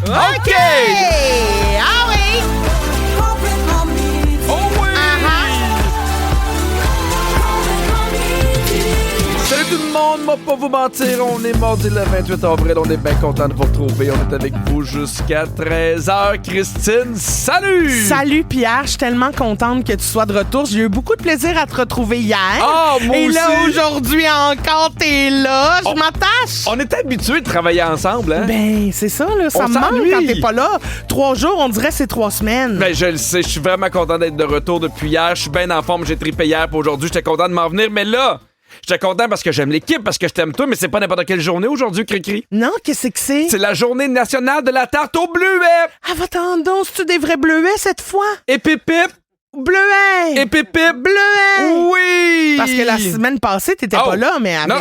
OK! Ah oui! Oh oui! Salut tout le monde, moi pas vous mentir, on est mardi le 28 avril, on est bien content de vous retrouver, on est avec vous jusqu'à 13h. Christine, salut! Salut Pierre, je suis tellement contente que tu sois de retour. J'ai eu beaucoup de plaisir à te retrouver hier. Ah, moi Et là, aussi. aujourd'hui encore, t'es là. Je m'attache. On est habitués de travailler ensemble, hein? Ben, c'est ça, là. Ça On me manque s'ennuie. quand t'es pas là. 3 jours, on dirait c'est 3 semaines. Ben, je le sais, je suis vraiment content d'être de retour depuis hier. Je suis bien en forme, j'ai trippé hier pour aujourd'hui. J'étais content de m'en venir, mais là, j'étais content parce que j'aime l'équipe, parce que je t'aime toi, mais c'est pas n'importe quelle journée aujourd'hui, Cricri. Non, qu'est-ce que c'est? C'est la journée nationale de la tarte au bleuet. Ah, va-t'en donc, c'est-tu des vrais bleuets cette fois? Et pipip, Bleuets! et pipip. Bleuets! Oui! Parce que la semaine passée, t'étais Oh. pas là, mais avec... Non,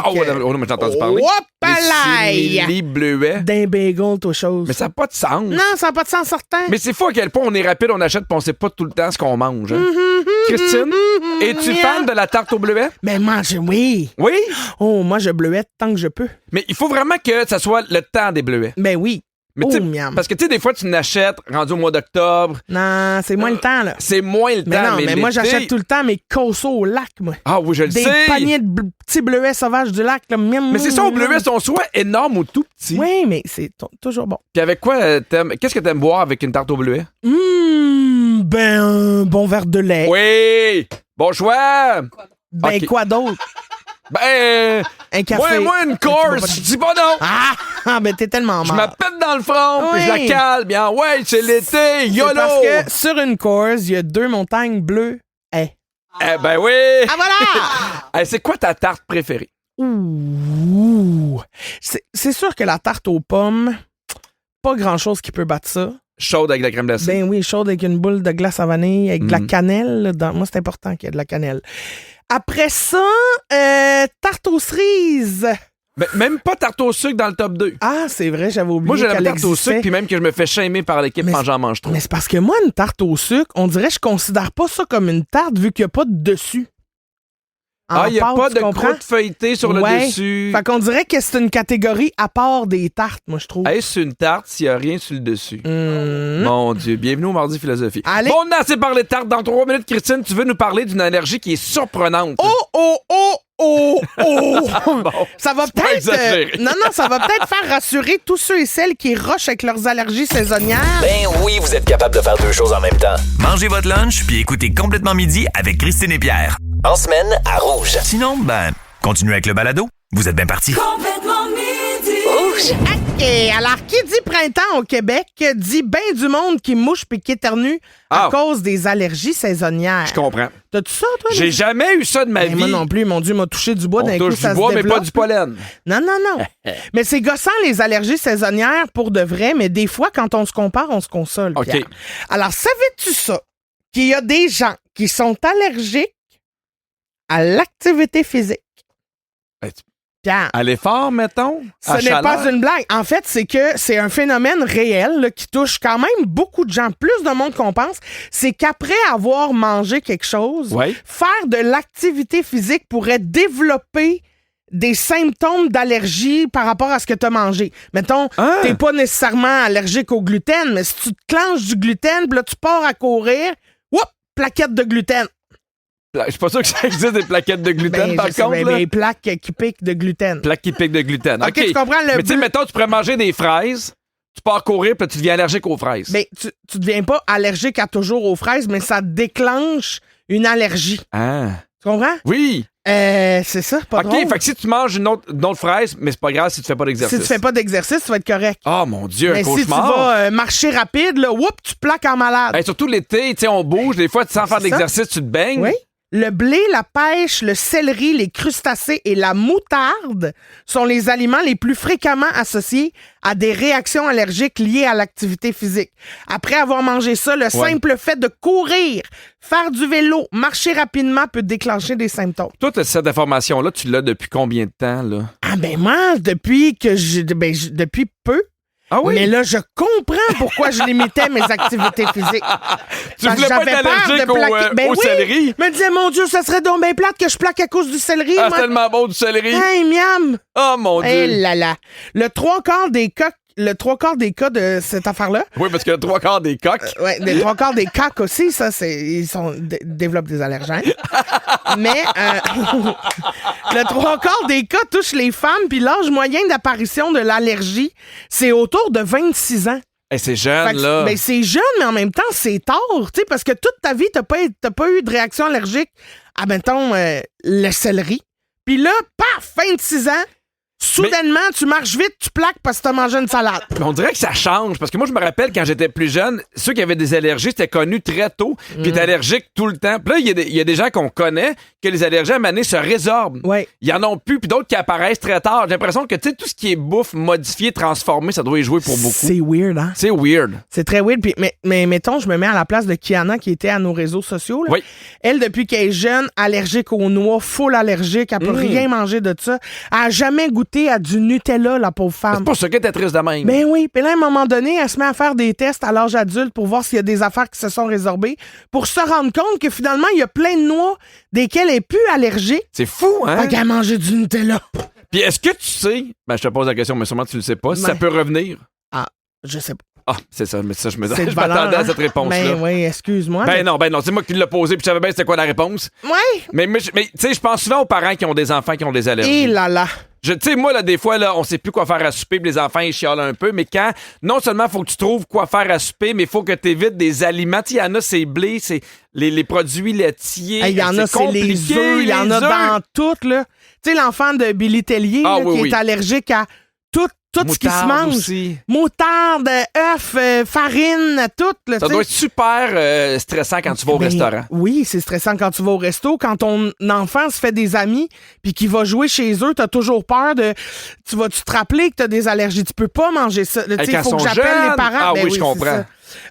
non, mais j'ai entendu parler. Hop-alaï! Les bleuets. D'un bagel, toi, chose. Mais ça n'a pas de sens. Non, ça n'a pas de sens certain. Mais c'est fou à quel point on est rapide, on achète, puis on sait pas tout le temps ce qu'on mange. Hein? Christine, es-tu fan de la tarte au bleuet? Ben, mange, oui. Oui? Oh, moi, je bleuette tant que je peux. Mais il faut vraiment que ça soit le temps des bleuets. Ben oui. Mais Oh, tu sais, miam. parce que tu sais, des fois, tu n'achètes rendu au mois d'octobre. Non, c'est moins le temps, là. C'est moins le Mais temps. non, mais moi, l'été- j'achète tout le temps mes cossos au lac, moi. Ah oui, je le Des sais. paniers de petits bleuets sauvages du lac, là. Miam, Mais c'est ça, miam, aux bleuets miam. sont soit énormes ou tout petits. Oui, mais c'est toujours bon. Puis avec quoi qu'est-ce que t'aimes boire avec une tarte au bleuet? Ben, un bon verre de lait. Oui! Bon choix! Ben, Ok. quoi d'autre? Ben, Un café. moi, une Tu bois pas course, de- je dis pas non! Ah, ben, t'es tellement Je mort. me pète dans le front, puis je la Oui. cale, bien, ouais, c'est l'été, C'est YOLO! parce que sur une course, il y a 2 montagnes bleues. Eh ben oui! Ah, voilà! Hey, c'est quoi ta tarte préférée? Ouh! C'est sûr que la tarte aux pommes, pas grand-chose qui peut battre ça. Chaude avec la crème glacée. Ben oui, chaude avec une boule de glace à vanille, avec de la Mhm. cannelle. Là, moi, c'est important qu'il y ait de la cannelle. Après ça, tarte aux cerises. Ben, même pas tarte au sucre dans le top 2. Ah, c'est vrai, j'avais oublié Moi, j'ai la qu'elle tarte au existait. sucre, puis même que je me fais shamer par l'équipe Mais quand j'en mange trop. Mais c'est parce que moi, une tarte au sucre, on dirait que je considère pas ça comme une tarte vu qu'il n'y a pas de dessus. Ah, il n'y a pâte, pas tu de comprends? croûte feuilletée sur Ouais. le dessus. Fait qu'on dirait que c'est une catégorie à part des tartes, moi, je trouve. Est-ce une tarte s'il n'y a rien sur le dessus? Hum. Mon Dieu, bienvenue au Mardi Philosophie. Allez. Bon, on a assez parlé de tarte. Dans 3 minutes, Christine, tu veux nous parler d'une allergie qui est surprenante. Oh, oh, oh, oh, oh! Bon, Ça va c'est pas peut-être. exagéré. Non, ça va peut-être faire rassurer tous ceux et celles qui rushent avec leurs allergies saisonnières. Ben oui, vous êtes capable de faire 2 choses en même temps. Mangez votre lunch puis écoutez Complètement Midi avec Christine et Pierre. En semaine, à Rouge. Sinon, ben, continuez avec le balado. Vous êtes bien partis. OK. Alors, qui dit printemps au Québec dit bien du monde qui mouche puis qui éternue à Ah. cause des allergies saisonnières. je comprends. T'as-tu ça, toi? J'ai jamais eu ça de ma Ben, vie. moi non plus, mon Dieu, m'a touché du bois On d'un coup, touche ça du se bois, mais développe. pas du pollen. Non. Mais c'est gossant, les allergies saisonnières, pour de vrai, mais des fois, quand on se compare, on se console, OK. Pierre. Alors, savais-tu ça? Qu'il y a des gens qui sont allergiques à l'activité physique. Ben, Pierre, À l'effort, mettons. ce à n'est chaleur. pas une blague. En fait, c'est que c'est un phénomène réel là, qui touche quand même beaucoup de gens, plus de monde qu'on pense. C'est qu'après avoir mangé quelque chose, Ouais. faire de l'activité physique pourrait développer des symptômes d'allergie par rapport à ce que tu as mangé. Mettons, Ah. t'es pas nécessairement allergique au gluten, mais si tu te clenches du gluten, puis là, tu pars à courir, whoop, plaquette de gluten. Je suis pas sûr que ça existe des plaquettes de gluten, Ben, par je sais, contre. ben, là. des plaques qui piquent de gluten. Plaques qui piquent de gluten. OK, tu comprends le Mais tu sais, but? mettons, tu pourrais manger des fraises, tu pars courir, puis là, tu deviens allergique aux fraises. Ben, tu deviens pas allergique à toujours aux fraises, mais ça déclenche une allergie. Ah. Tu comprends? Oui. C'est ça, pas OK, drôle. fait que si tu manges une autre fraise, mais c'est pas grave si tu fais pas d'exercice. Si tu fais pas d'exercice, tu vas être correct. Oh mon Dieu, Mais un si tu cauchemar. vas marcher rapide, là, whoop, tu plaques en malade. Hey, surtout l'été, tu sais, on bouge. Des fois, sans faire C'est ça. d'exercice, tu te baignes. Oui. Le blé, la pêche, le céleri, les crustacés et la moutarde sont les aliments les plus fréquemment associés à des réactions allergiques liées à l'activité physique. Après avoir mangé ça, le simple fait de courir, faire du vélo, marcher rapidement peut déclencher des symptômes. Toi, cette information-là, tu l'as depuis combien de temps, là? Ah ben moi, depuis depuis peu. Ah oui? Mais là, je comprends pourquoi je limitais mes activités physiques. Tu Parce voulais que pas j'avais être peur allergique de plaquer. au Oui, céleri? Je me disais, mon Dieu, ça serait donc bien plate que je plaque à cause du céleri. Ah, moi. c'est tellement bon du céleri. Hey, miam! Oh mon Dieu. Eh là là. Le 3/4 des cas le 3/4 des cas de cette affaire-là. Oui, parce que le 3/4 des coqs. Ouais, les 3/4 des coqs aussi, ça, développent des allergènes. Mais le 3/4 des cas touchent les femmes, puis l'âge moyen d'apparition de l'allergie, c'est autour de 26 ans. Hey, c'est jeune, Fait que, là. ben, c'est jeune, mais en même temps, c'est tard, tu sais, parce que toute ta vie, t'as pas eu de réaction allergique à, mettons, le céleri. Puis là, paf, 26 ans, soudainement, tu marches vite, tu plaques parce que t'as mangé une salade. Mais on dirait que ça change. Parce que moi, je me rappelle, quand j'étais plus jeune, ceux qui avaient des allergies, c'était connu très tôt, puis étaient allergiques tout le temps. Puis là, il y a des gens qu'on connaît que les allergies à un moment donné se résorbent. Ouais. Il y en a plus, puis d'autres qui apparaissent très tard. J'ai l'impression que, tu sais, tout ce qui est bouffe, modifié, transformé, ça doit y jouer pour beaucoup. C'est weird, hein? C'est weird. C'est très weird. Puis, mais mettons, je me mets à la place de Kiana qui était à nos réseaux sociaux. Là. Oui. Elle, depuis qu'elle est jeune, allergique aux noix, full allergique, elle peut rien manger de ça. Elle a jamais goûté à du Nutella, la pauvre femme. C'est pas ça qu'elle était triste de même. Ben oui. Puis là, à un moment donné, elle se met à faire des tests à l'âge adulte pour voir s'il y a des affaires qui se sont résorbées, pour se rendre compte que finalement, il y a plein de noix desquelles elle est plus allergique. C'est fou, hein? Fait qu'elle a mangé du Nutella. Puis est-ce que tu sais, ben je te pose la question, mais sûrement tu le sais pas, si ça peut revenir? Ah, je sais pas. Ah, c'est ça, mais ça, je C'est de m'attendais valeur, à cette réponse-là. Ben oui, excuse-moi. Ben non, c'est moi qui l'ai posé, puis je savais bien c'était quoi la réponse. Ouais. Mais tu sais, je pense souvent aux parents qui ont des enfants qui ont des allergies. Et là là. Tu sais, moi, là, des fois, là, on sait plus quoi faire à souper, puis les enfants, ils chialent un peu, mais quand, non seulement faut que tu trouves quoi faire à souper, mais il faut que tu évites des aliments. Tu sais, il y en a, c'est blé, c'est les produits laitiers. Il y en a, c'est les œufs, il y en a dans tout, là. Tu sais, l'enfant de Billy Tellier, là, qui est allergique à tout ce qui se mange. Aussi. Moutarde, œufs, farine, tout. Là, ça doit être super stressant quand tu vas au restaurant. Oui, c'est stressant quand tu vas au resto. Quand ton enfant se fait des amis puis qu'il va jouer chez eux, t'as toujours peur de... Tu vas-tu te rappeler que t'as des allergies? Tu peux pas manger ça. Il faut que j'appelle les parents. Ah oui, je comprends.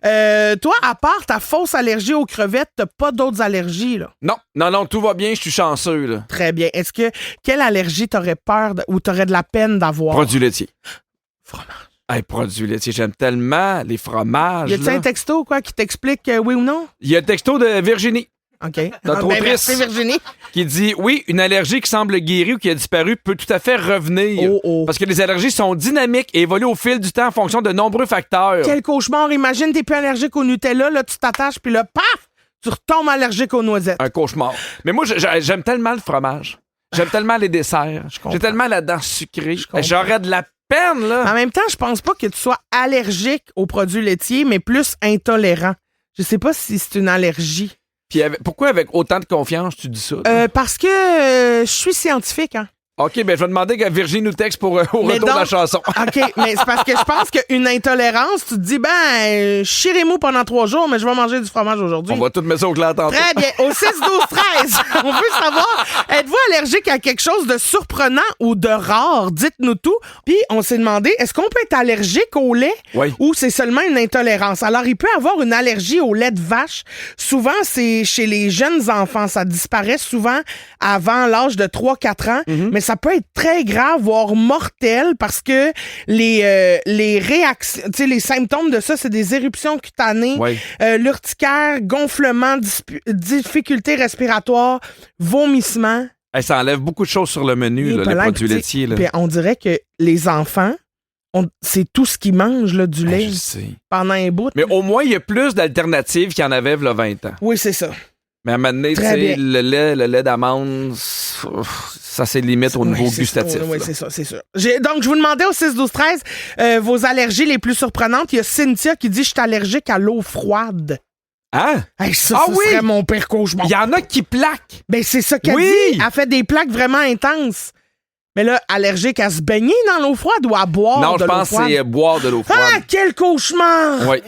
Toi, à part ta fausse allergie aux crevettes, t'as pas d'autres allergies, là? Non, tout va bien, je suis chanceux, là. Très bien. Quelle allergie t'aurais peur ou t'aurais de la peine d'avoir? Produits laitiers. Fromage. Hey, produits laitiers, j'aime tellement les fromages. Y a-tu un texto, quoi, qui t'explique oui ou non? Il y a un texto de Virginie. OK. Notre autrice. Merci, Virginie. Qui dit, oui, une allergie qui semble guérie ou qui a disparu peut tout à fait revenir. Parce que les allergies sont dynamiques et évoluent au fil du temps en fonction de nombreux facteurs. Quel cauchemar. Imagine, t'es plus allergique au Nutella, là, tu t'attaches, puis là, paf, tu retombes allergique aux noisettes. Un cauchemar. Mais moi, j'aime tellement le fromage. J'aime tellement les desserts. J'ai tellement la dent sucrée. J'aurais de la peine, là. En même temps, je pense pas que tu sois allergique aux produits laitiers, mais plus intolérant. Je sais pas si c'est une allergie. Puis pourquoi avec autant de confiance tu dis ça? Parce que je suis scientifique, hein. OK, ben je vais demander que Virginie nous texte pour au retour de la chanson. OK, mais c'est parce que je pense qu'une intolérance, tu te dis, chirez-moi pendant 3 jours, mais je vais manger du fromage aujourd'hui. On va tout mettre ça au clair tantôt. Très bien. Au 6, 12, 13, on veut savoir, êtes-vous allergique à quelque chose de surprenant ou de rare? Dites-nous tout. Puis, on s'est demandé, est-ce qu'on peut être allergique au lait? Oui. Ou c'est seulement une intolérance? Alors, il peut avoir une allergie au lait de vache. Souvent, c'est chez les jeunes enfants. Ça disparaît souvent avant l'âge de 3-4 ans. Mais ça peut être très grave, voire mortel, parce que les réactions, tu sais, les symptômes de ça, c'est des éruptions cutanées, l'urticaire, gonflement, difficultés respiratoires, vomissements. Hey, ça enlève beaucoup de choses sur le menu, là, les produits laitiers. Là. Puis on dirait que les enfants, c'est tout ce qu'ils mangent, là, du lait, je sais. pendant un bout. Mais au moins, il y a plus d'alternatives qu'il y en avait il y a 20 ans. Oui, c'est ça. Mais à un moment donné, tu sais, le lait d'amande, ça c'est limite au niveau gustatif. Oui, c'est ça, c'est sûr. Donc, je vous demandais au 6-12-13 vos allergies les plus surprenantes. Il y a Cynthia qui dit « Je suis allergique à l'eau froide ». Hein? Hey, ça serait mon pire cauchemar. Il y en a qui plaquent. Ben, c'est ça qu'elle dit. Elle fait des plaques vraiment intenses. Mais là, allergique à se baigner dans l'eau froide ou à boire de l'eau froide? Non, je pense que c'est boire de l'eau froide. Ah, quel cauchemar! Oui.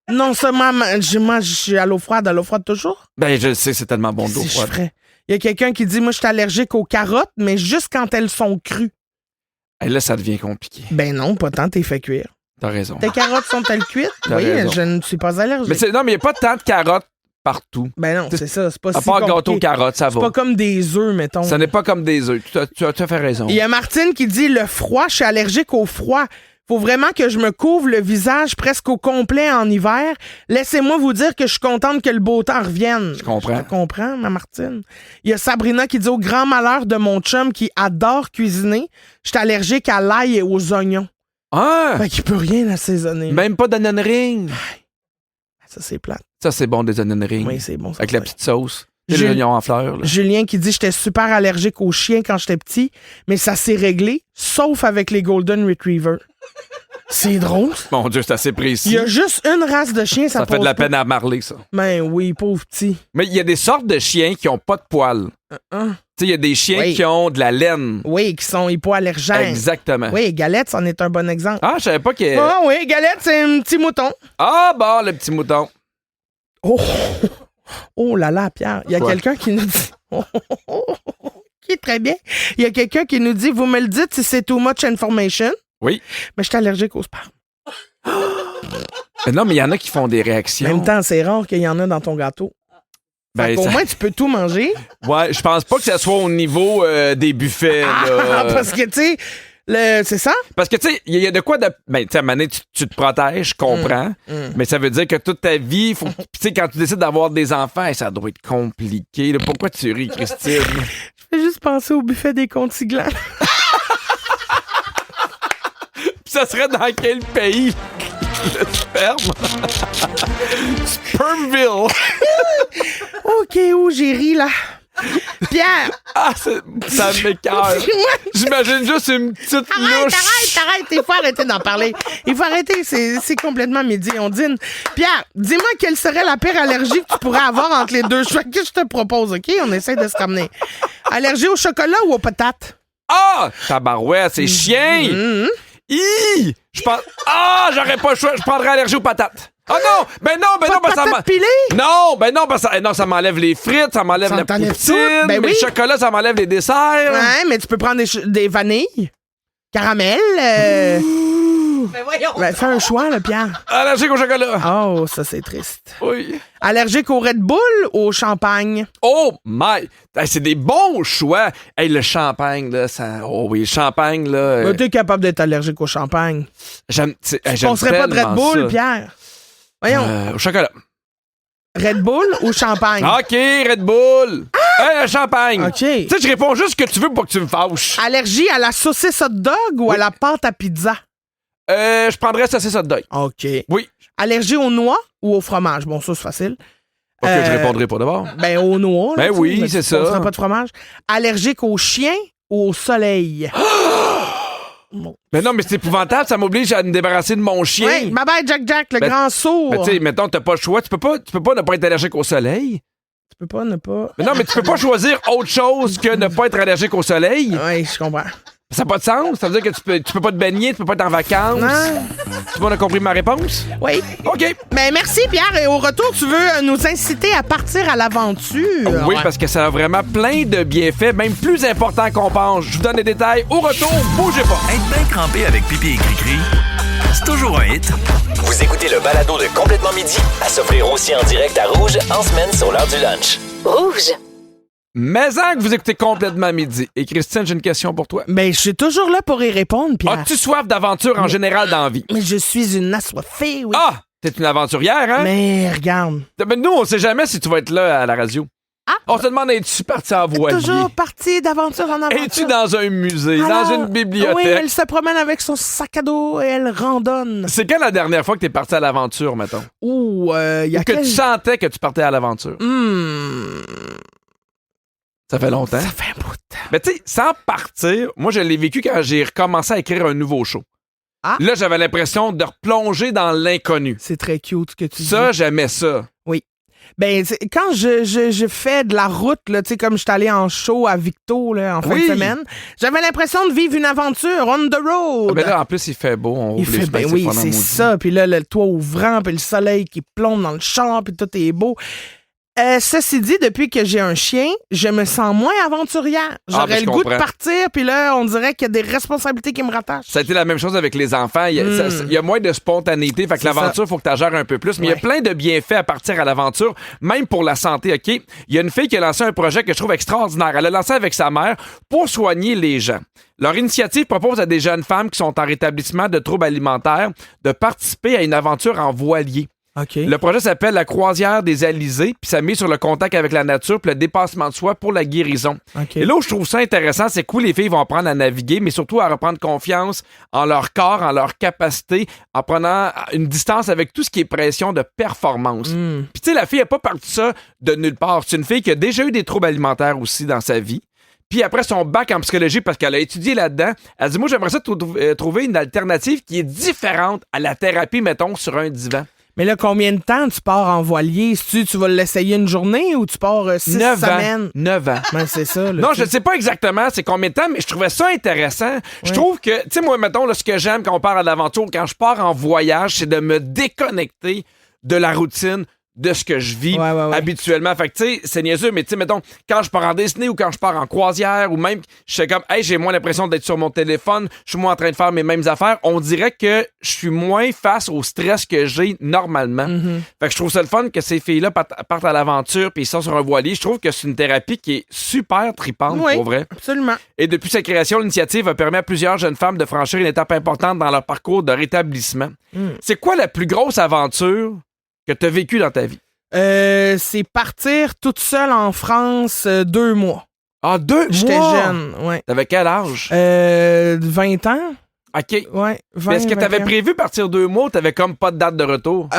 Non seulement, moi, je suis à l'eau froide toujours. Ben, je sais, c'est tellement bon de l'eau froide. Il y a quelqu'un qui dit, moi, je suis allergique aux carottes, mais juste quand elles sont crues. Et là, ça devient compliqué. Ben non, pas tant, t'es fait cuire. T'as raison. Tes carottes sont-elles cuites? Oui, je ne suis pas allergique. Mais il n'y a pas tant de carottes partout. Ben non, c'est ça, c'est pas si compliqué. À part gâteau carottes, ça va. C'est pas comme des œufs, mettons. Ça n'est pas comme des œufs. Tu as fait raison. Il y a Martine qui dit, le froid, je suis allergique au froid. Faut vraiment que je me couvre le visage presque au complet en hiver. Laissez-moi vous dire que je suis contente que le beau temps revienne. Je comprends. Je comprends, ma Martine. Il y a Sabrina qui dit, au grand malheur de mon chum qui adore cuisiner, je suis allergique à l'ail et aux oignons. Ah! Fait qu'il peut rien assaisonner. Même pas d'onion ring. Ça, c'est plate. Ça, c'est bon, des onion ring. Oui, c'est bon. Ça, Avec la petite sauce. Et les oignons en fleurs. Là. Julien qui dit « J'étais super allergique aux chiens quand j'étais petit, mais ça s'est réglé, sauf avec les Golden Retriever. » C'est drôle. Mon Dieu, c'est assez précis. Il y a juste une race de chien, ça fait de la peine à Marley, ça. Ben oui, pauvre petit. Mais il y a des sortes de chiens qui n'ont pas de poils. Tu sais, il y a des chiens qui ont de la laine. Oui, qui sont hypoallergènes. Exactement. Oui, Galette, c'en est un bon exemple. Ah, je savais pas que... Ah oui, Galette, c'est un petit mouton. Ah, bon, le petit mouton. Oh là là, Pierre, il y a quelqu'un qui nous dit... qui est très bien. Il y a quelqu'un qui nous dit, vous me le dites si c'est too much information. Oui. Mais je suis allergique au sperme. Mais non, mais il y en a qui font des réactions. En même temps, c'est rare qu'il y en a dans ton gâteau. Ben, au moins, tu peux tout manger. Ouais, je pense pas que ça soit au niveau des buffets. Là. Parce que, tu sais, c'est ça? Parce que, tu sais, il y a de quoi de... Ben, tu sais, à un moment donné, tu te protèges, je comprends. Mais ça veut dire que toute ta vie, il faut... Tu sais, quand tu décides d'avoir des enfants, ça doit être compliqué. Là. Pourquoi tu ris, Christine? Je fais juste penser au buffet des Contiglan. Ça serait dans quel pays? Le sperme? Spermville! OK, où j'ai ri, là? Pierre! Ah, ça m'écoeure. J'imagine juste une petite louche. Arrête, il faut arrêter d'en parler. Il faut arrêter, c'est complètement midi, on dîne. Pierre, dis-moi quelle serait la pire allergie que tu pourrais avoir entre les deux choix que je te propose, OK? On essaie de se ramener. Allergie au chocolat ou aux patates? Ah! Tabarouette, c'est chien! Je pense... Ah! J'aurais pas le choix. Je prendrais allergie aux patates. Ah non! Ben non, ça Non, ça m'enlève les frites, ça m'enlève la poutine, ben mais oui. le chocolat, ça m'enlève les desserts. Ouais, mais tu peux prendre des vanilles, caramel. Ben voyons. Ben, fais un choix, là, Pierre. Allergique au chocolat. Oh, ça, c'est triste. Oui. Allergique au Red Bull ou au champagne? Oh my! Hey, c'est des bons choix. Hey, le champagne, là, ça... Oh oui, le champagne, là... T'es capable d'être allergique au champagne. J'aime On serait pas de Red Bull, ça. Pierre. Voyons. Au chocolat. Red Bull ou champagne? OK, Red Bull. Hey, champagne. OK. Tu sais, je réponds juste ce que tu veux pour que tu me fâches. Allergie à la saucisse hot dog ou à la pâte à pizza? Je prendrais saucisse hot dog. OK. Oui. Allergie aux noix ou au fromage? Bon, ça, c'est facile. OK, je répondrai pas d'abord. Ben, aux noix. Ben là, oui, c'est ça. On sera pas de fromage. Allergique aux chiens ou au soleil? Bon. Mais non, mais c'est épouvantable, ça m'oblige à me débarrasser de mon chien. Oui, bye bye Jack, le grand sourd. Mais tu sais, mettons, t'as pas le choix. Tu peux pas ne pas être allergique au soleil. Tu peux pas ne pas... Mais non, mais tu peux pas choisir autre chose que ne pas être allergique au soleil. Oui, je comprends. Ça n'a pas de sens. Ça veut dire que tu peux pas te baigner, tu peux pas être en vacances. Non. Tout le monde a compris ma réponse? Oui. OK. Ben merci Pierre. Et au retour, tu veux nous inciter à partir à l'aventure. Oui, parce que ça a vraiment plein de bienfaits, même plus importants qu'on pense. Je vous donne les détails. Au retour, bougez pas. Être bien crampé avec pipi et cri-cri, c'est toujours un hit. Vous écoutez le balado de Complètement Midi, à s'offrir aussi en direct à Rouge en semaine sur l'heure du lunch. Rouge. Mais que vous écoutez Complètement Midi. Et Christine, j'ai une question pour toi. Ben, je suis toujours là pour y répondre, Pierre. As-tu soif d'aventure en général dans la vie? Mais je suis une assoiffée, oui. Ah! T'es une aventurière, hein? Mais regarde. Mais nous, on sait jamais si tu vas être là à la radio. Ah. On se demande, es-tu parti en voilier? Toujours parti d'aventure en aventure. Es-tu dans un musée, Alors, dans une bibliothèque? Oui, elle se promène avec son sac à dos et elle randonne. C'est quand la dernière fois que t'es parti à l'aventure, mettons? Ouh, il y a Ou que tu sentais que tu partais à l'aventure? Ça fait longtemps. Ça fait un bout de temps. Mais tu sais, sans partir, moi, je l'ai vécu quand j'ai recommencé à écrire un nouveau show. Ah. Là, j'avais l'impression de replonger dans l'inconnu. C'est très cute ce que tu dis. Ça, j'aimais ça. Oui. Ben, quand je fais de la route, là, tu sais, comme je suis allé en show à Victo là, en fin de semaine, j'avais l'impression de vivre une aventure on the road. Ah ben là, en plus, il fait beau. On Il fait, ben oui, c'est ça. Puis là, le toit ouvrant, puis le soleil qui plombe dans le char, puis tout est beau. Ceci dit, depuis que j'ai un chien, je me sens moins aventurière. J'aurais le goût de partir, puis là, on dirait qu'il y a des responsabilités qui me rattachent. Ça a été la même chose avec les enfants. Il y a moins de spontanéité, fait que l'aventure, il faut que tu gères un peu plus. Mais il y a plein de bienfaits à partir à l'aventure, même pour la santé, OK? Il y a une fille qui a lancé un projet que je trouve extraordinaire. Elle a lancé avec sa mère pour soigner les gens. Leur initiative propose à des jeunes femmes qui sont en rétablissement de troubles alimentaires de participer à une aventure en voilier. OK. Le projet s'appelle la croisière des Alizés, puis ça met sur le contact avec la nature puis le dépassement de soi pour la guérison. OK. Et là où je trouve ça intéressant, c'est que les filles vont apprendre à naviguer, mais surtout à reprendre confiance en leur corps, en leur capacité, en prenant une distance avec tout ce qui est pression de performance. Puis tu sais, la fille n'a pas parti de ça de nulle part. C'est une fille qui a déjà eu des troubles alimentaires aussi dans sa vie. Puis après son bac en psychologie, parce qu'elle a étudié là-dedans, elle dit, moi, j'aimerais ça trouver une alternative qui est différente à la thérapie, mettons, sur un divan. Mais là, combien de temps tu pars en voilier? Si tu vas l'essayer une journée ou tu pars 6 semaines? 9 ans. Ben, c'est ça. Là, non, je ne sais pas exactement c'est combien de temps, mais je trouvais ça intéressant. Je trouve que, tu sais, moi, mettons, là, ce que j'aime quand on part à l'aventure, quand je pars en voyage, c'est de me déconnecter de la routine, de ce que je vis habituellement. Fait que, tu sais, c'est niaiseux, mais tu sais, mettons, quand je pars en Disney ou quand je pars en croisière ou même, je fais comme, hey, j'ai moins l'impression d'être sur mon téléphone, je suis moins en train de faire mes mêmes affaires. On dirait que je suis moins face au stress que j'ai normalement. Fait que je trouve ça le fun que ces filles-là partent à l'aventure puis ils sont sur un voilier. Je trouve que c'est une thérapie qui est super tripante, pour vrai. Absolument. Et depuis sa création, l'initiative a permis à plusieurs jeunes femmes de franchir une étape importante dans leur parcours de rétablissement. C'est quoi la plus grosse aventure que tu as vécu dans ta vie? C'est partir toute seule en France 2 mois. Ah, 2 mois? J'étais jeune, ouais. T'avais quel âge? 20 ans. OK. Ouais, 20, Est-ce que t'avais prévu partir 2 mois ou t'avais comme pas de date de retour?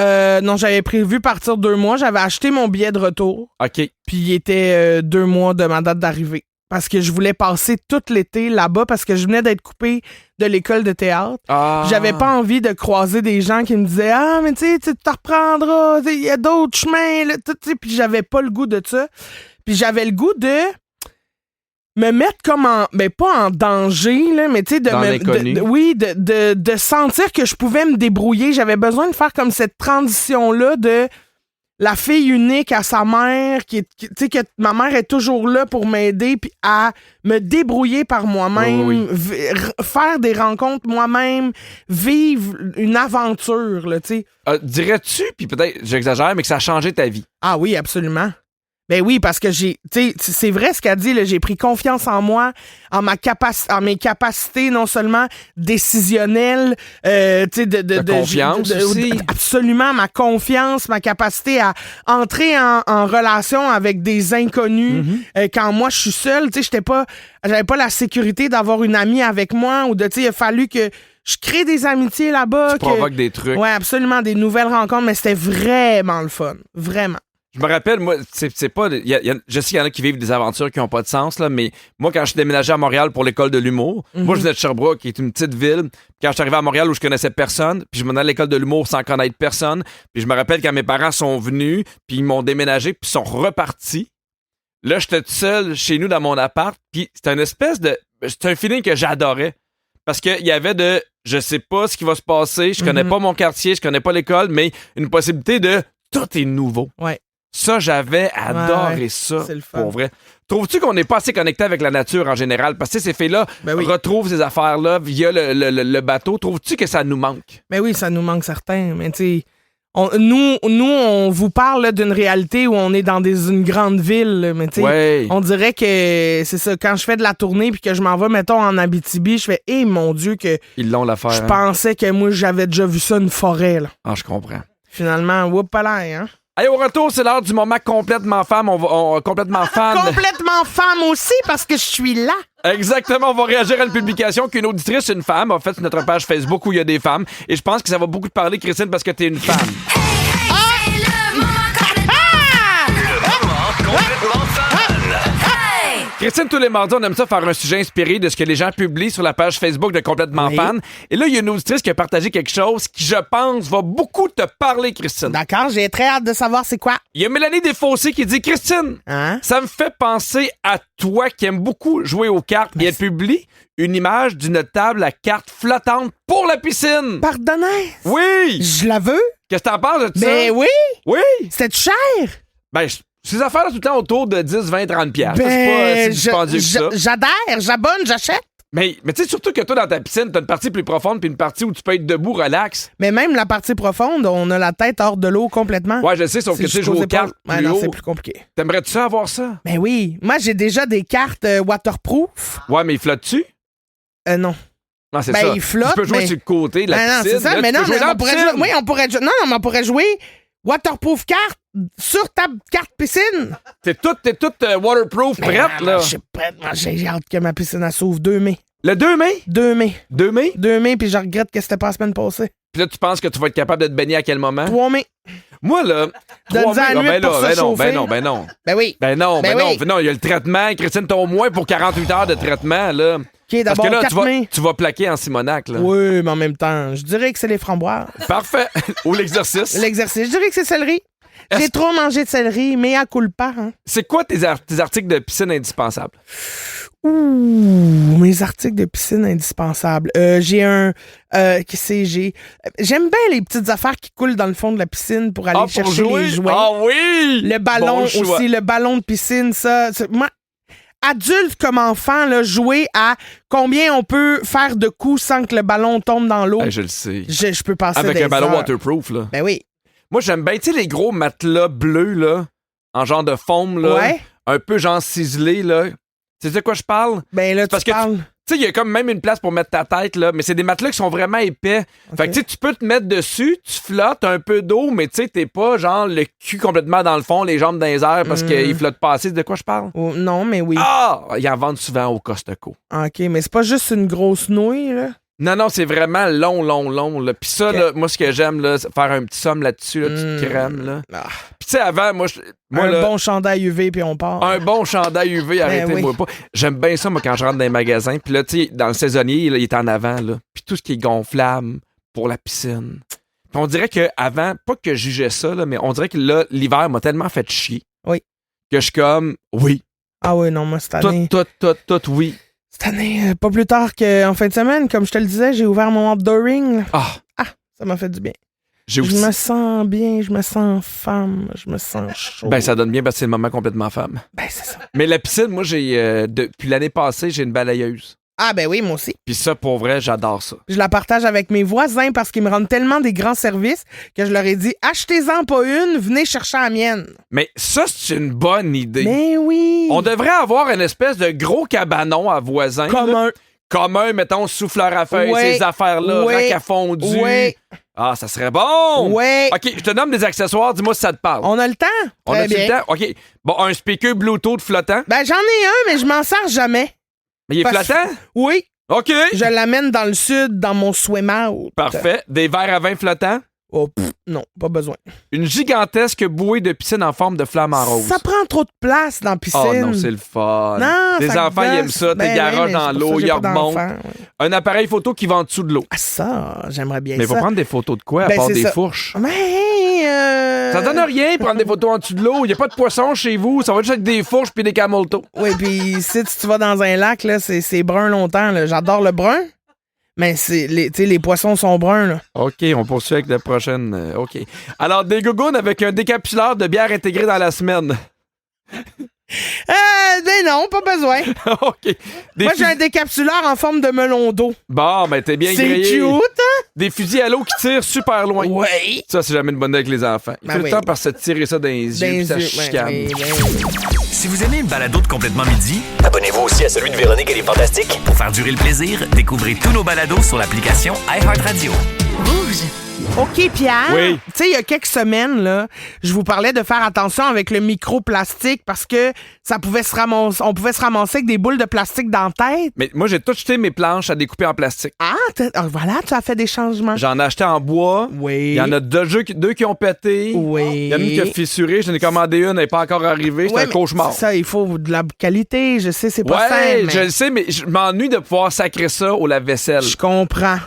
Non, j'avais prévu partir 2 mois. J'avais acheté mon billet de retour. OK. Puis il était 2 mois de ma date d'arrivée. Parce que je voulais passer tout l'été là-bas parce que je venais d'être coupée de l'école de théâtre. Ah. J'avais pas envie de croiser des gens qui me disaient « Ah, mais tu sais, tu te reprendras, il y a d'autres chemins. » Puis j'avais pas le goût de ça. Puis j'avais le goût de me mettre comme en... Ben, pas en danger, là, mais tu sais, de sentir que je pouvais me débrouiller. J'avais besoin de faire comme cette transition-là de... la fille unique à sa mère, tu sais, que ma mère est toujours là pour m'aider, puis à me débrouiller par moi-même, faire des rencontres moi-même, vivre une aventure, là, tu sais. Dirais-tu, puis peut-être j'exagère, mais que ça a changé ta vie? Ah oui, absolument. Ben oui, parce que c'est vrai ce qu'elle dit, là, j'ai pris confiance en moi, en mes capacités non seulement décisionnelles, tu sais, de confiance aussi. Absolument, ma confiance, ma capacité à entrer en relation avec des inconnus. Quand moi je suis seule, tu sais, j'avais pas la sécurité d'avoir une amie avec moi ou tu sais, il a fallu que je crée des amitiés là-bas. Tu provoques des trucs. Ouais, absolument, des nouvelles rencontres, mais c'était vraiment le fun, vraiment. Je me rappelle, moi, c'est pas. Je sais qu'il y en a qui vivent des aventures qui n'ont pas de sens, là, mais moi, quand je suis déménagé à Montréal pour l'école de l'humour, moi, je venais de Sherbrooke, qui est une petite ville. Quand je suis arrivé à Montréal où je connaissais personne, puis je m'en allais à l'école de l'humour sans connaître personne, puis je me rappelle quand mes parents sont venus, puis ils m'ont déménagé, puis ils sont repartis. Là, j'étais tout seul chez nous dans mon appart, puis c'était une espèce de. C'était un feeling que j'adorais. Parce qu'il y avait de. Je sais pas ce qui va se passer, je connais pas mon quartier, je connais pas l'école, mais une possibilité de. Tout est nouveau. Ouais. Ça, j'avais adoré ça, pour vrai. Trouves-tu qu'on n'est pas assez connecté avec la nature en général? Parce que ces filles-là retrouvent ces affaires-là via le bateau. Trouves-tu que ça nous manque? Ben oui, ça nous manque certains. Mais tu sais, nous, on vous parle d'une réalité où on est dans une grande ville. Mais tu sais, on dirait que c'est ça. Quand je fais de la tournée puis que je m'en vais, mettons, en Abitibi, je fais, mon Dieu, que ils l'ont l'affaire. Je pensais que moi, j'avais déjà vu ça, une forêt. Là. Ah, je comprends. Finalement, whoop-a-là, hein? Allez, au retour, c'est l'heure du moment complètement femme. Complètement fan. Complètement femme aussi, parce que je suis là. Exactement, on va réagir à une publication qu'une auditrice, une femme, a faite sur notre page Facebook où il y a des femmes. Et je pense que ça va beaucoup te parler, Christine, parce que t'es une femme. Christine, tous les mardis, on aime ça faire un sujet inspiré de ce que les gens publient sur la page Facebook de Complètement Fan. Et là, il y a une auditrice qui a partagé quelque chose qui, je pense, va beaucoup te parler, Christine. D'accord, j'ai très hâte de savoir c'est quoi. Il y a Mélanie Desfossés qui dit « Christine, ça me fait penser à toi qui aime beaucoup jouer aux cartes. » Et elle publie une image d'une table à cartes flottante pour la piscine. Pardonnez. Oui. Je la veux. Qu'est-ce que t'en penses de ça? Ben oui. Oui. C'était cher. Ben, ces affaires-là, tout le temps autour de 10, 20, 30 piastres. Ben, c'est pas si dispendieux que ça. J'adhère, j'abonne, j'achète. Mais tu sais, surtout que toi, dans ta piscine, t'as une partie plus profonde puis une partie où tu peux être debout, relax. Mais même la partie profonde, on a la tête hors de l'eau complètement. Ouais, je sais, sauf que tu sais, jouer aux cartes plus haut. C'est plus compliqué. T'aimerais-tu ça avoir ça? Ben oui. Moi, j'ai déjà des cartes waterproof. Ouais, mais ils flottent-tu? Non. Non, c'est ben, ça. Il flotte, tu peux jouer sur le côté de la piscine. Non, c'est ça. Là, mais non, mais on pourrait jouer. Oui, on pourrait jouer. Non, mais on pourrait jouer Waterproof carte sur ta carte piscine. T'es toute waterproof, prête, là. Je suis prête. Moi, j'ai hâte que ma piscine elle s'ouvre 2 mai. Le 2 mai? 2 mai. 2 mai? 2 mai, puis je regrette que c'était pas la semaine passée. Puis là, tu penses que tu vas être capable de te baigner à quel moment? 3 mai. Moi, là, 3 mai, à la nuit pour se chauffer. ben non. Ben oui. Non, il y a le traitement. Christine, t'as au moins pour 48 heures de traitement, là. OK, d'abord, parce que là, 4 mai. tu vas plaquer en Simonac, là. Oui, mais en même temps, je dirais que c'est les framboises. Parfait. Ou l'exercice. L'exercice, je dirais que c'est céleri. J'ai trop mangé de céleri, mais à culpa, hein. C'est quoi tes articles de piscine indispensables? Ouh, mes articles de piscine indispensables. J'ai un... J'aime bien les petites affaires qui coulent dans le fond de la piscine pour aller chercher les jouets. Ah oui! Le ballon Bon choix. aussi, le ballon de piscine, ça. Moi, adulte comme enfant, là, jouer à combien on peut faire de coups sans que le ballon tombe dans l'eau. Je le sais. Je peux passer Avec des un ballon heures. waterproof, là. Ben oui. Moi, j'aime bien, tu sais, les gros matelas bleus, là, en genre de foam, là. Ouais. Un peu genre ciselé, là. Tu sais de quoi je parle? Ben là, Parce tu que parles. Tu sais, il y a comme même une place pour mettre ta tête, là, mais c'est des matelas qui sont vraiment épais. Fait que tu sais, tu peux te mettre dessus, tu flottes un peu d'eau, mais tu sais, t'es pas genre le cul complètement dans le fond, les jambes dans les airs parce qu'il flotte pas assez. De quoi je parle? Oh, non, mais oui. Ah! Ils en vendent souvent au Costco. OK, mais c'est pas juste une grosse nouille, là. Non, c'est vraiment long, là. Puis ça, là, moi, ce que j'aime, là, c'est faire un petit somme là-dessus, là, petite crème, là. Ah. Puis tu sais, avant, moi, Un là, bon chandail UV, puis on part. un bon chandail UV, arrêtez-moi pas. J'aime bien ça, moi, quand je rentre dans les magasins. Puis là, tu sais, dans le saisonnier, là, il est en avant, là. Puis tout ce qui est gonflable pour la piscine. Puis on dirait qu'avant, pas que je jugeais ça, là, mais on dirait que là, l'hiver m'a tellement fait chier. Oui. Que je suis comme, oui. Ah oui, non, moi, cette année... Tout, oui. Cette année, pas plus tard qu'en fin de semaine, comme je te le disais, j'ai ouvert mon outdooring. Ah, Ça m'a fait du bien. j'ai Je aussi... me sens bien, je me sens femme, je me sens chaud. Ben, ça donne bien parce que c'est le moment complètement femme. Ben, c'est ça. Mais la piscine, moi, depuis l'année passée, j'ai une balayeuse. Ah, ben oui, moi aussi. Puis ça, pour vrai, j'adore ça. Je la partage avec mes voisins parce qu'ils me rendent tellement des grands services que je leur ai dit, achetez-en pas une, venez chercher la mienne. Mais ça, c'est une bonne idée. Mais oui. On devrait avoir une espèce de gros cabanon à voisins. Commun. Commun, mettons, souffleur à feuilles, Ouais. ces affaires-là, Ouais. rack à fondu. Ouais. Ah, ça serait bon! Ouais. OK, je te nomme des accessoires, dis-moi si ça te parle. On a le temps? On Très a-tu bien. le temps? OK. Bon, un speaker Bluetooth flottant. Ben, j'en ai un, mais je m'en sers jamais. Mais il est Parce- flottant? Oui. OK. Je l'amène dans le sud, dans mon swim-out. Parfait. Des verres à vin flottants. Oh, non, pas besoin. Une gigantesque bouée de piscine en forme de flamme en rose. Ça prend trop de place dans la piscine. Oh non, c'est le fun. Non, Les ça enfants, ils gosse. aiment ça. Ben T'es garage oui, dans mais c'est pour l'eau, ça que ils j'ai pas remontent. d'enfants, ouais. Un appareil photo qui va en dessous de l'eau. Ah, ça, j'aimerais bien Mais il ça. faut prendre des photos de quoi, à Ben, part c'est des ça. fourches? Mais, Ça donne rien prendre des photos en dessous de l'eau. Il n'y a pas de poissons chez vous. Ça va juste avec des fourches puis des camoltos. Oui, puis si tu vas dans un lac, là, c'est brun longtemps. Là. J'adore le brun, mais les poissons sont bruns. Là. OK, on poursuit avec la prochaine. OK. Alors, des gougounes avec un décapsuleur de bière intégré dans la semaine. Ben non, pas besoin. OK. Des Moi, j'ai un fusils- décapsuleur en forme de melon d'eau. Bon, ben t'es bien C'est grillé. cute, hein? Des fusils à l'eau qui tirent super loin. Oui. Ça, c'est jamais une bonne idée avec les enfants. Il Ben fait oui. le temps par se tirer ça dans les yeux puis ça chicane. Si vous aimez le balado de Complètement Midi, abonnez-vous aussi à celui de Véronique et les Fantastiques. Pour faire durer le plaisir, découvrez tous nos balados sur l'application iHeartRadio. OK, Pierre. Oui. Tu sais, il y a quelques semaines, là, je vous parlais de faire attention avec le microplastique parce que ça pouvait se ramasser, on pouvait se ramasser avec des boules de plastique dans la tête. Mais moi, j'ai tout jeté mes planches à découper en plastique. Ah, voilà, tu as fait des changements. J'en ai acheté en bois. Oui. Il y en a deux qui ont pété. Oui. Il y en a une qui a fissuré. J'en ai commandé une, elle n'est pas encore arrivée. C'est Ouais, un mais cauchemar. Ça, il faut de la qualité. Je sais, c'est pas Ouais, simple. je mais le sais, mais je m'ennuie de pouvoir sacrer ça au lave-vaisselle. je comprends.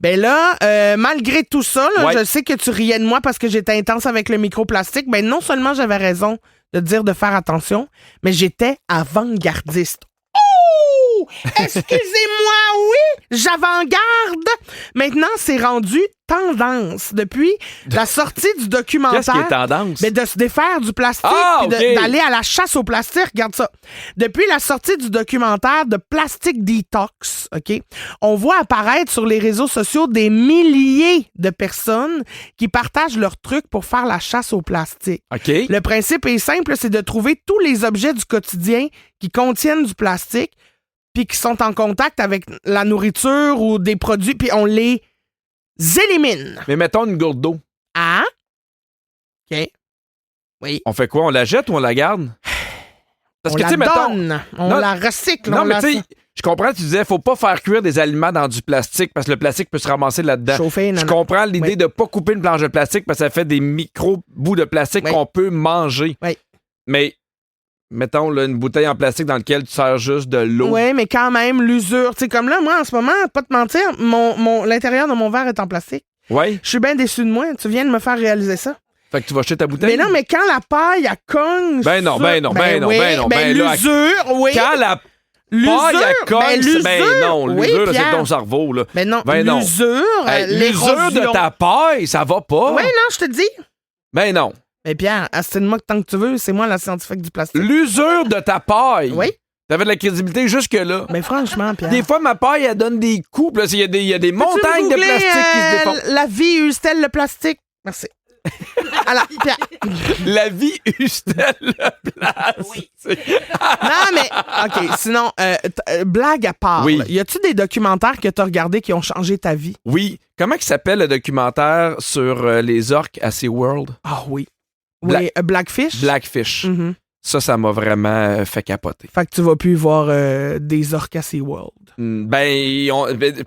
Ben là, malgré tout ça, là, Ouais. je sais que tu riais de moi parce que j'étais intense avec le microplastique. Ben non seulement j'avais raison de dire de faire attention, mais j'étais avant-gardiste. Oh! Excusez-moi, oui, j'avant-garde. Maintenant, c'est rendu tendance. Depuis la sortie du documentaire. Qu'est-ce qui est tendance? Mais de se défaire du plastique Ah, puis ok. d'aller à la chasse au plastique, regarde ça. Depuis la sortie du documentaire de Plastic Detox, OK, on voit apparaître sur les réseaux sociaux des milliers de personnes qui partagent leurs trucs pour faire la chasse au plastique. OK. Le principe est simple, c'est de trouver tous les objets du quotidien qui contiennent du plastique puis qui sont en contact avec la nourriture ou des produits, puis on les élimine. Mais mettons une gourde d'eau. Ah? OK. Oui. On fait quoi? On la jette ou on la garde? Parce on que, la tu sais, mettons. donne. On Non, la recycle. Non, on mais la tu sais, je comprends, tu disais, faut pas faire cuire des aliments dans du plastique parce que le plastique peut se ramasser là-dedans. Chauffer, non, Je non. comprends l'idée Oui. de pas couper une planche de plastique parce que ça fait des micro-bouts de plastique Oui. qu'on peut manger. Oui. Mais, mettons, là, une bouteille en plastique dans laquelle tu sers juste de l'eau. Oui, mais quand même, l'usure. Tu sais, comme là, moi, en ce moment, pas te mentir, l'intérieur de mon verre est en plastique. Ouais. Je suis bien déçu de moi. Tu viens de me faire réaliser ça. Fait que tu vas jeter ta bouteille. Mais non, mais quand la paille, elle cogne. Ben non, sur- ben non, ben non, oui, ben non, ben là, l'usure, oui. Quand la L'usure, paille, elle cogne, ben, l'usure. ben non, Oui, l'usure, là, c'est Pierre. ton cerveau, là. Ben non, Ben non. l'usure, Hey, l'érosion. l'usure de ta paille, ça va pas. Oui, non, je te dis. Ben non. Mais Pierre, assine-moi tant que tu veux, c'est moi la scientifique du plastique. L'usure de ta paille. Oui. T'avais de la crédibilité jusque-là. Mais franchement, Pierre. Des fois, ma paille, elle donne des coups. Puis là, il y a des montagnes de Peux-tu me plastique qui se googler, défont. la vie use-t-elle le plastique? Merci. Alors, Pierre. La vie use-t-elle le plastique? Non, mais, OK, sinon, blague à part. Oui. là, y a-tu des documentaires que t'as regardés qui ont changé ta vie? Oui. Comment il s'appelle le documentaire sur les orques à SeaWorld? Ah oui. Bla- Oui, Blackfish? Blackfish. Mhm. Ça m'a vraiment fait capoter. Fait que tu vas plus voir des orques à SeaWorld.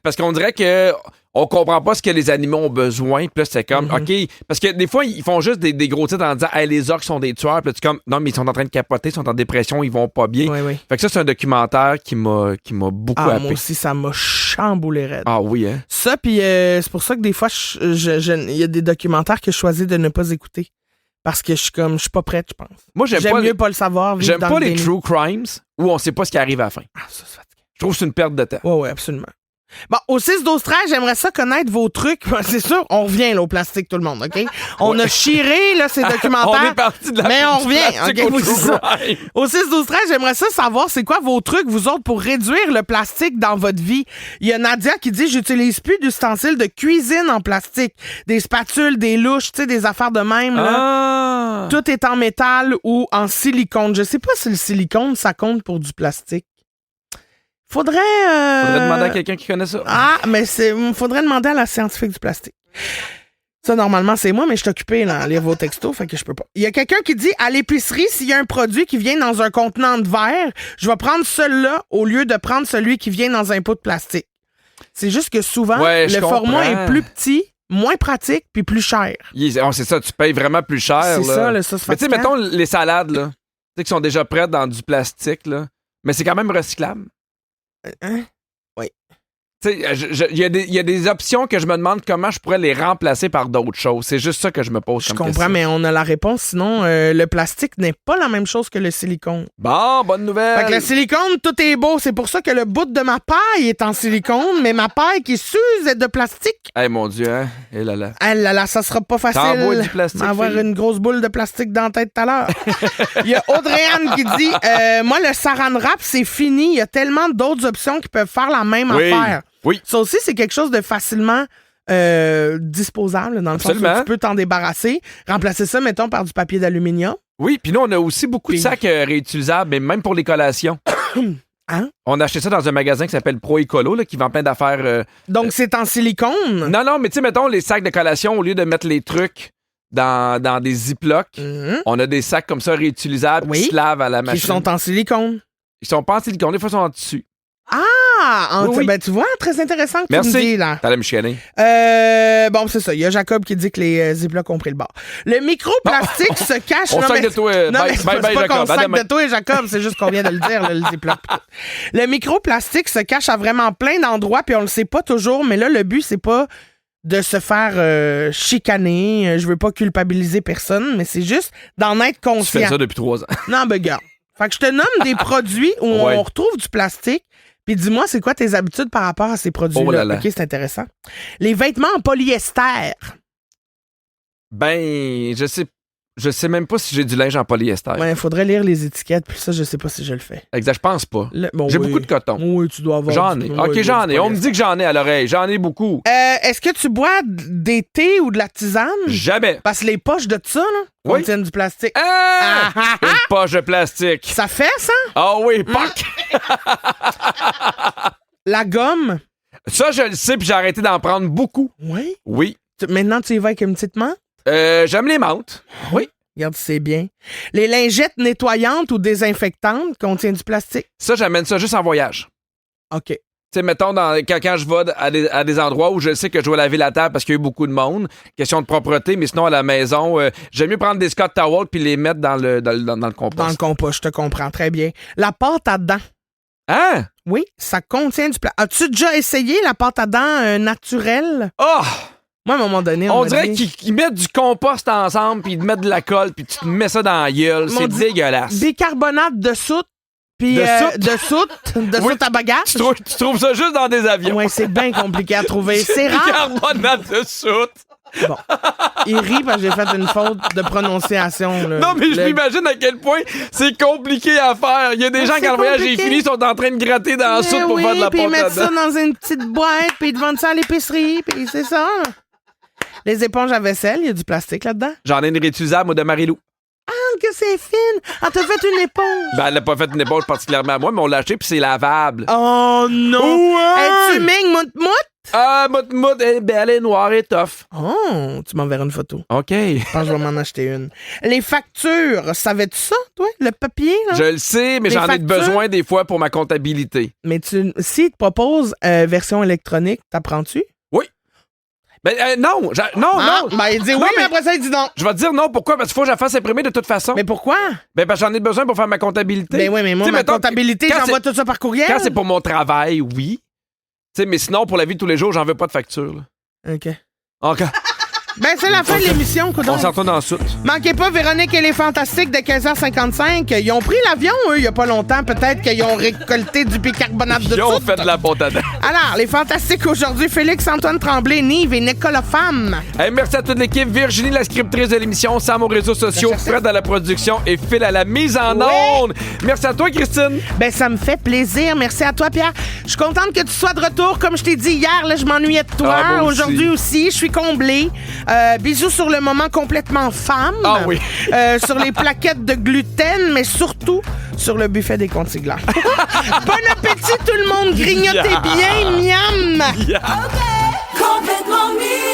Parce qu'on dirait que on comprend pas ce que les animaux ont besoin. Puis là, c'est comme, OK. Parce que des fois, ils font juste des gros titres en disant, hey, les orques sont des tueurs. Puis là, tu es comme, non, mais ils sont en train de capoter, ils sont en dépression, ils vont pas bien. Oui, oui. Fait que ça, c'est un documentaire qui m'a beaucoup Ah, happé. moi aussi, ça m'a chamboulé raide. Ah oui, hein? Ça, puis c'est pour ça que des fois, il y a des documentaires que je choisis de ne pas écouter. Parce que je suis pas prête, je pense. Moi, j'aime mieux pas le savoir. vivre J'aime dans pas le les déni. true crimes où on sait pas ce qui arrive à la fin. Ah, ça, c'est fatiguant. Je trouve que c'est une perte de temps. Oui, oui, absolument. Bon, au 6-12-13, j'aimerais ça connaître vos trucs. C'est sûr, on revient là, au plastique, tout le monde, OK? On a chiré là, ces documentaires. On est parti de la Mais on du revient, plastique OK? au Oui, c'est true ça. crime. Au 6-12-13, j'aimerais ça savoir c'est quoi vos trucs, vous autres, pour réduire le plastique dans votre vie. Il y a Nadia qui dit « J'utilise plus d'ustensiles de cuisine en plastique. Des spatules, des louches, tu sais, des affaires de même. Là. Ah! Tout est en métal ou en silicone. Je sais pas si le silicone, ça compte pour du plastique. Faudrait Faudrait demander à quelqu'un qui connaît ça. Ah, mais faudrait demander à la scientifique du plastique. Ça, normalement, c'est moi, mais je suis occupé là, à lire vos textos, fait que je peux pas. Il y a quelqu'un qui dit, à l'épicerie, s'il y a un produit qui vient dans un contenant de verre, je vais prendre celui-là au lieu de prendre celui qui vient dans un pot de plastique. C'est juste que souvent, Ouais, je le format comprends. est plus petit, moins pratique, puis plus cher. C'est ça, tu payes vraiment plus cher. C'est là. ça, le sauce Mais tu sais, fatigant. mettons les salades, là, tu sais, qui sont déjà prêtes dans du plastique, là, mais c'est quand même recyclable. Hein? Oui. Tu sais, il y a des options que je me demande comment je pourrais les remplacer par d'autres choses. C'est juste ça que je me pose Je comme comprends, question. mais on a la réponse. Sinon, le plastique n'est pas la même chose que le silicone. Bon, bonne nouvelle. Fait que le silicone, tout est beau. C'est pour ça que le bout de ma paille est en silicone, mais ma paille qui s'use est de plastique. Eh mon Dieu, hein? Eh là là. Ah là là, ça sera pas facile. T'envoies du plastique, Avoir fille. une grosse boule de plastique dans la tête tout à l'heure. Il y a Audrey-Anne qui dit moi, le saran wrap, c'est fini. Il y a tellement d'autres options qui peuvent faire la même Oui. affaire. Oui. Ça aussi, c'est quelque chose de facilement disposable, dans le sens Absolument. où tu peux t'en débarrasser. Remplacer ça, mettons, par du papier d'aluminium. Oui, puis nous, on a aussi beaucoup de Puis- sacs réutilisables, mais même pour les collations. Hein? On a acheté ça dans un magasin qui s'appelle Pro Écolo, là, qui vend plein d'affaires. Donc, c'est en silicone. Non, mais tu sais, mettons les sacs de collation, au lieu de mettre les trucs dans des ziplocs, Mhm. on a des sacs comme ça réutilisables Oui. qui se lavent à la Qui machine. sont en silicone. Ils sont pas en silicone, des fois ils sont en tissu. Ah! Oui, oui. Ben, tu vois, très intéressant que Merci. tu me dis, là. T'allais me chicaner. Bon, c'est ça. Il y a Jacob qui dit que les ziplocs ont pris le bord. Le microplastique se cache... On Non, sac mais- de toi. Non, mais Bye, c'est bye, pas Jacob. qu'on À sac demain. de toi et Jacob, c'est juste qu'on vient de le dire, là, le ziploc. Le microplastique se cache à vraiment plein d'endroits, puis on le sait pas toujours, mais là, le but, c'est pas de se faire chicaner. Je veux pas culpabiliser personne, mais c'est juste d'en être Tu fais conscient. ça depuis 3 ans. Non, ben, gars. Fait que je te nomme des produits où Ouais. on retrouve du plastique. Puis dis-moi, c'est quoi tes habitudes par rapport à ces produits-là? Oh là là. OK, c'est intéressant. Les vêtements en polyester. Ben, je sais même pas si j'ai du linge en polyester. Ouais, il faudrait lire les étiquettes, puis ça, je sais pas si je le fais. Exact, je pense pas. Bon, J'ai oui. beaucoup de coton. Oui, tu dois avoir. J'en ai. OK, j'en ai. On me dit que j'en ai à l'oreille. J'en ai beaucoup. Est-ce que tu bois des thés ou de la tisane? Jamais. Parce que les poches de ça, là, Oui. contiennent du plastique. Ah! Ah, ah, Une poche de plastique. Ça fait ça? Ah oui, poc! La gomme? Ça, je le sais, puis j'ai arrêté d'en prendre beaucoup. Oui. Oui. Maintenant, tu y vas avec une petite menthe? J'aime les menthes. Oui. Regarde, c'est bien. Les lingettes nettoyantes ou désinfectantes contiennent du plastique. Ça, j'amène ça juste en voyage. OK. Tu sais, mettons, quand je vais à des endroits où je sais que je dois laver la table parce qu'il y a eu beaucoup de monde, question de propreté, mais sinon, à la maison, j'aime mieux prendre des Scott Towels puis les mettre dans le compost. Dans le compost, je te comprends très bien. La pâte à dents. Hein? Oui, ça contient du plastique. As-tu déjà essayé la pâte à dents naturelle? Oh! Moi, à un moment donné, on dirait qu'ils mettent du compost ensemble puis ils te mettent de la colle puis tu te mets ça dans la gueule. C'est dégueulasse. Bicarbonate de soude. Puis de soute à baguette. Tu trouves ça juste dans des avions. Oui, c'est bien compliqué à trouver. C'est rare. Bicarbonate de soude. Bon. Il rit parce que j'ai fait une faute de prononciation. Là. Non, mais je m'imagine à quel point c'est compliqué à faire. Il y a des gens, quand le voyage est fini, sont en train de gratter dans la soude pour faire de la pâte à dents. Puis ils mettent ça dans une petite boîte, puis ils te vendent ça à l'épicerie, puis c'est ça. Les éponges à vaisselle, il y a du plastique là-dedans. J'en ai une réutilisable, moi, de Marie-Lou. Ah, que c'est fine! Ah, t'as fait une éponge! Ben, elle n'a pas fait une éponge particulièrement à moi, mais on l'a acheté puis c'est lavable. Oh non! Ouais! Es-tu ming, mout-mout? Ah, mout-mout, elle est noire et tough. Oh, tu m'enverras une photo. OK. Je pense que je vais m'en acheter une. Les factures, savais-tu ça, toi? Le papier, là? Je le sais, mais j'en ai besoin des fois pour ma comptabilité. Mais si te propose version électronique, t'apprends-tu? Oui. Ben, non. Non. Ben, il dit oui, mais après ça, il dit non. Je vais te dire non. Pourquoi? Parce qu'il faut que je la fasse imprimer de toute façon. Mais pourquoi? Ben, parce que j'en ai besoin pour faire ma comptabilité. Ben oui, mais moi, ma comptabilité, j'envoie tout ça par courriel. Quand c'est pour mon travail, oui. Tu sais, mais sinon, pour la vie de tous les jours, j'en veux pas de facture. Là. OK. Encore. Ben, c'est la fin de l'émission, coudonc. On s'en retourne dans la soute. Manquez pas Véronique et les Fantastiques de 15h55. Ils ont pris l'avion, eux, il y a pas longtemps. Peut-être qu'ils ont récolté du bicarbonate de soude. Ils ont fait de la pâte à dents. Alors, les Fantastiques aujourd'hui, Félix-Antoine Tremblay, Nive et Nicolas Femme. Hey, merci à toute l'équipe. Virginie, la scriptrice de l'émission, Sam aux réseaux sociaux, Fred à la production et Phil à la mise en onde. Merci à toi, Christine. Ben, ça me fait plaisir. Merci à toi, Pierre. Je suis contente que tu sois de retour. Comme je t'ai dit hier, là, je m'ennuyais de toi. Ah, aujourd'hui aussi, je suis comblée. Bisous sur le moment complètement femme. Ah oui. Sur les plaquettes de gluten, mais surtout sur le buffet des Contiglas. Bon appétit tout le monde. Grignotez bien, miam. OK. Complètement mis.